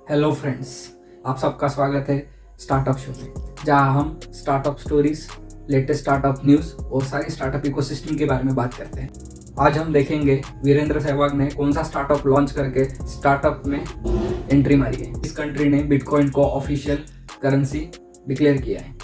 Hello friends, आप सबका स्वागत है स्टार्टअप शो में, जहां हम startup stories, latest startup news और सारी स्टार्टअप इकोसिस्टम के बारे में बात करते हैं। आज हम देखेंगे वीरेंद्र सहवाग ने कौन सा स्टार्टअप लॉन्च करके स्टार्टअप में एंट्री मारी है। इस कंट्री ने बिटकॉइन को ऑफिशियल करेंसी डिक्लेयर किया है।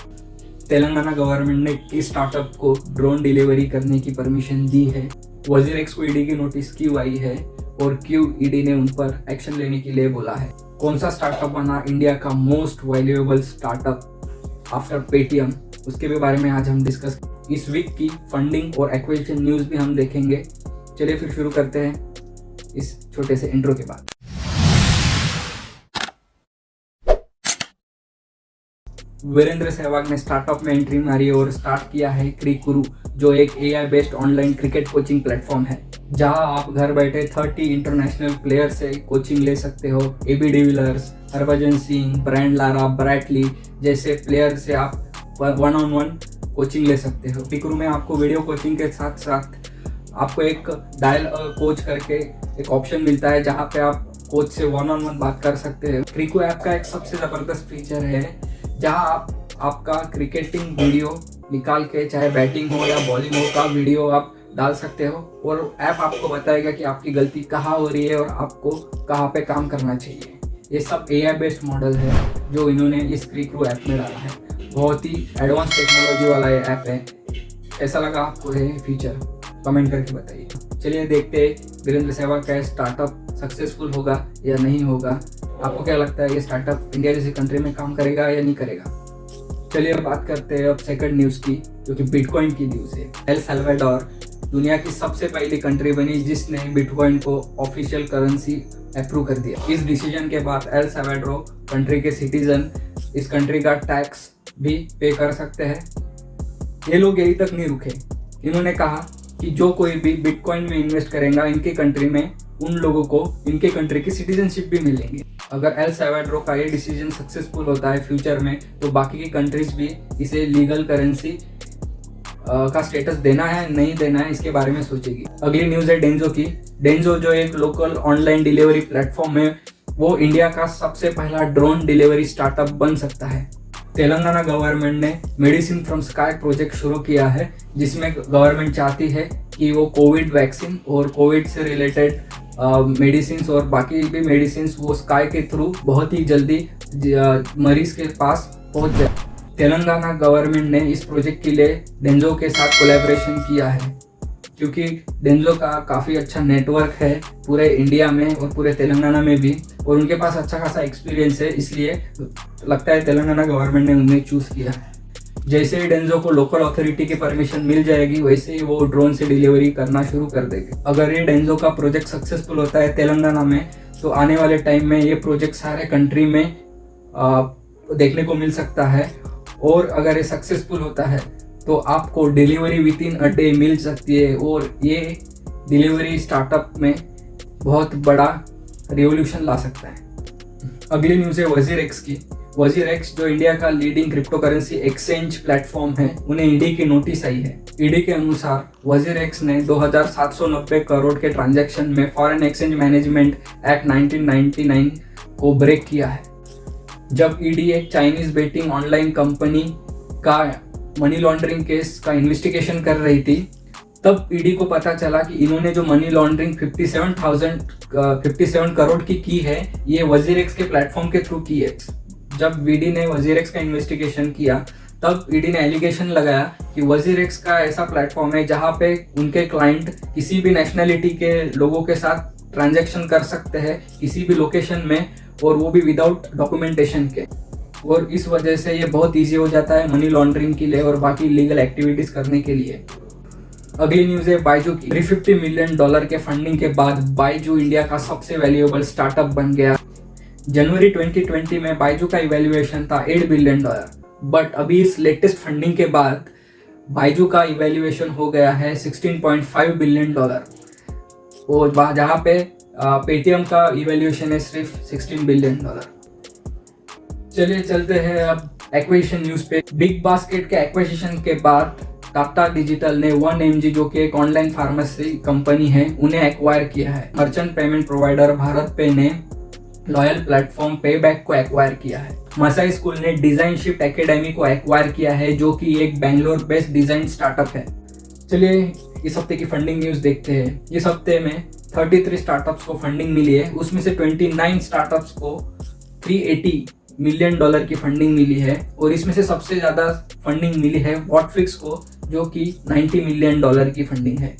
तेलंगाना गवर्नमेंट ने किस स्टार्टअप को ड्रोन डिलीवरी करने की परमिशन दी है। वजीरेक्स को ईडी की नोटिस क्यों आई है और क्यों ईडी ने उन पर एक्शन लेने के लिए बोला है। कौन सा स्टार्टअप बना इंडिया का most valuable startup after Paytm, उसके भी बारे में आज हम डिस्कस। इस वीक की फंडिंग और एक्विजिशन न्यूज़ भी हम देखेंगे। चलिए फिर शुरू करते हैं इस छोटे से इंट्रो के बाद। वीरेंद्र सहवाग ने स्टार्टअप में एंट्री मारी और स्टार्ट किया है क्रिकुरु, जो एक AI based online cricket coaching platform है, जहां आप घर बैठे 30 इंटरनेशनल प्लेयर से कोचिंग ले सकते हो। AB de Villiers, Harbhajan Singh, Brian Lara, Bradley जैसे प्लेयर से आप 1-on-1 कोचिंग ले सकते हो। क्रिकुरु में आपको वीडियो कोचिंग के साथ साथ आपको एक डायल कोच करके एक ऑप्शन मिलता है, जहाँ पे आप कोच से 1-on-1 बात कर सकते हैं। क्रिकू ऐप का एक सबसे ज़बरदस्त फीचर है जहां आप आपका क्रिकेटिंग वीडियो निकाल के, चाहे बैटिंग हो या बॉलिंग हो का वीडियो आप डाल सकते हो और ऐप आपको बताएगा कि आपकी गलती कहाँ हो रही है और आपको कहाँ पे काम करना चाहिए। ये सब एआई बेस्ड मॉडल है जो इन्होंने इस क्रिकू ऐप में डाला है। बहुत ही एडवांस टेक्नोलॉजी वाला ये ऐप है। कैसा लगा आपको ये फीचर, कमेंट करके बताइए। चलिए देखते हैं वीरेंद्र सहवाग का स्टार्टअप सक्सेसफुल होगा या नहीं होगा। आपको क्या लगता है ये स्टार्टअप इंडिया जैसी कंट्री में काम करेगा या नहीं करेगा। चलिए अब बात करते हैं अब सेकंड न्यूज़ की, जो कि बिटकॉइन की न्यूज़ है। एल साल्वाडोर दुनिया की सबसे पहली कंट्री बनी जिसने बिटकॉइन को ऑफिशियल करेंसी अप्रूव कर दिया। इस डिसीजन के बाद एल साल्वाडोर कंट्री के सिटीजन इस कंट्री का टैक्स भी पे कर सकते हैं। ये लोग यही तक नहीं रुके, इन्होंने कहा कि जो कोई भी बिटकॉइन में इन्वेस्ट करेगा इनके कंट्री में, उन लोगों को इनके कंट्री की सिटीजनशिप भी मिलेंगी। अगर एल साल्वाडोर का ये डिसीजन सक्सेसफुल होता है फ्यूचर में, तो बाकी की कंट्रीज भी इसे लीगल करेंसी का स्टेटस देना है नहीं देना है इसके बारे में सोचेगी। अगली न्यूज़ है डेंजो की। डेंजो जो एक लोकल ऑनलाइन डिलीवरी प्लेटफॉर्म है, वो इंडिया का सबसे पहला ड्रोन डिलीवरी स्टार्टअप बन सकता है। तेलंगाना गवर्नमेंट ने मेडिसिन फ्रॉम स्काई प्रोजेक्ट शुरू किया है, जिसमें गवर्नमेंट चाहती है कि वो कोविड वैक्सीन और कोविड से रिलेटेड मेडिसिन और बाकी भी मेडिसिन वो स्काई के थ्रू बहुत ही जल्दी मरीज के पास पहुंच जाए। तेलंगाना गवर्नमेंट ने इस प्रोजेक्ट के लिए डेंजो के साथ कोलैबोरेशन किया है, क्योंकि डेंजो का काफ़ी अच्छा नेटवर्क है पूरे इंडिया में और पूरे तेलंगाना में भी, और उनके पास अच्छा खासा एक्सपीरियंस है, इसलिए लगता है तेलंगाना गवर्नमेंट ने उन्हें चूज़ किया है। जैसे ही डेंजो को लोकल अथॉरिटी की परमिशन मिल जाएगी, वैसे ही वो ड्रोन से डिलीवरी करना शुरू कर देंगे। अगर ये डेंजो का प्रोजेक्ट सक्सेसफुल होता है तेलंगाना में, तो आने वाले टाइम में ये प्रोजेक्ट सारे कंट्री में देखने को मिल सकता है। और अगर ये सक्सेसफुल होता है तो आपको delivery with in a day meal सकती है, और ये डिलीवरी स्टार्टअप में बहुत बड़ा रिवॉल्यूशन ला सकता है। अगली न्यूज़ है वजीरेक्स की। वजीरेक्स जो इंडिया का leading crypto currency exchange platform है, उन्हें ईडी की नोटिस आई है। ईडी के अनुसार वजीरेक्स ने 2790 करोड़ के ट्रांजैक्शन में फॉरेन एक्सचेंज मैनेजमेंट एक्ट 1999 को ब्रेक किया है। जब ईडी एक चाइनीज बेटिंग ऑनलाइन कंपनी का मनी लॉन्ड्रिंग केस का इन्वेस्टिगेशन कर रही थी, तब ईडी को पता चला कि इन्होंने जो मनी लॉन्ड्रिंग 57 करोड़ की है, ये वजीरेक्स के प्लेटफॉर्म के थ्रू की है। जब ईडी ने वजीरेक्स का इन्वेस्टिगेशन किया, तब ईडी ने एलिगेशन लगाया कि वजीरेक्स का ऐसा प्लेटफॉर्म है जहां पे उनके क्लाइंट किसी भी नेशनलिटी के लोगों के साथ ट्रांजैक्शन कर सकते हैं किसी भी लोकेशन में, और वो भी विदाउट डॉक्यूमेंटेशन के, और इस वजह से ये बहुत ईजी हो जाता है मनी लॉन्ड्रिंग के लिए और बाकी लीगल एक्टिविटीज करने के लिए। अगली न्यूज़ है बाइजू की। $350 मिलियन के फंडिंग के बाद बाइजू इंडिया का सबसे वैल्यूएबल स्टार्टअप बन गया। जनवरी 2020 में बाइजू का इवैल्यूएशन था $8 बिलियन, बट अभी इस लेटेस्ट फंडिंग के बाद बाइजू का इवैल्यूएशन हो गया है $16.5 बिलियन, और जहाँ पे पेटीएम का इवैल्यूएशन है सिर्फ $16 बिलियन। चलिए चलते हैं अब एक्विजिशन न्यूज़ पे। बिग बास्केट के एक्विजिशन के बाद टाटा डिजिटल ने 1mg जो कि एक ऑनलाइन फार्मेसी कंपनी है, उन्हें एक्वायर किया है। मर्चेंट पेमेंट प्रोवाइडर भारत पे ने लॉयल प्लेटफॉर्म पेबैक को एक्वायर किया है। मसाई स्कूल ने डिजाइन शिफ्ट एकेडमी को एक्वायर किया है, जो कि एक बेंगलोर बेस्ड डिजाइन स्टार्टअप है। चलिए इस हफ्ते की फंडिंग न्यूज देखते हैं। इस हफ्ते में 33 स्टार्टअप्स को फंडिंग मिली है, उसमें से 29 स्टार्टअप्स को $380 मिलियन की फंडिंग मिली है, और इसमें से सबसे ज़्यादा फंडिंग मिली है वॉटफिक्स को, जो कि $90 मिलियन की फंडिंग है।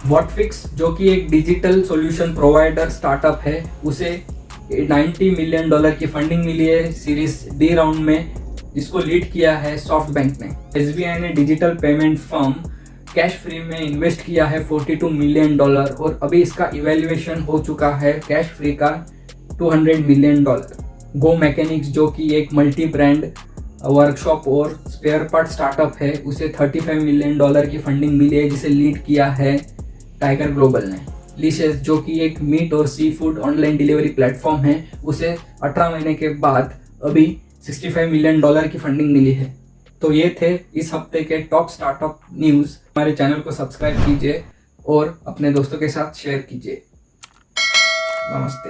वॉटफिक्स जो कि एक डिजिटल सॉल्यूशन प्रोवाइडर स्टार्टअप है, उसे $90 मिलियन की फंडिंग मिली है सीरीज डी राउंड में। इसको लीड किया है सॉफ्ट बैंक ने। SBI ने digital payment firm cash free में इन्वेस्ट किया है $42 मिलियन, और अभी इसका इवेल्युएशन हो चुका है कैश फ्री का $200 मिलियन। गो मैकेनिक्स जो कि एक मल्टी ब्रांड वर्कशॉप और स्पेयर पार्ट स्टार्टअप है, उसे $35 मिलियन की फंडिंग मिली है, जिसे लीड किया है टाइगर ग्लोबल ने। लिशेस जो कि एक मीट और sea food online delivery platform है, उसे 18 महीने के बाद अभी $65 मिलियन की फंडिंग मिली है। तो ये थे इस हफ्ते के टॉप स्टार्टअप न्यूज़। हमारे चैनल को सब्सक्राइब कीजिए और अपने दोस्तों के साथ शेयर कीजिए। नमस्ते।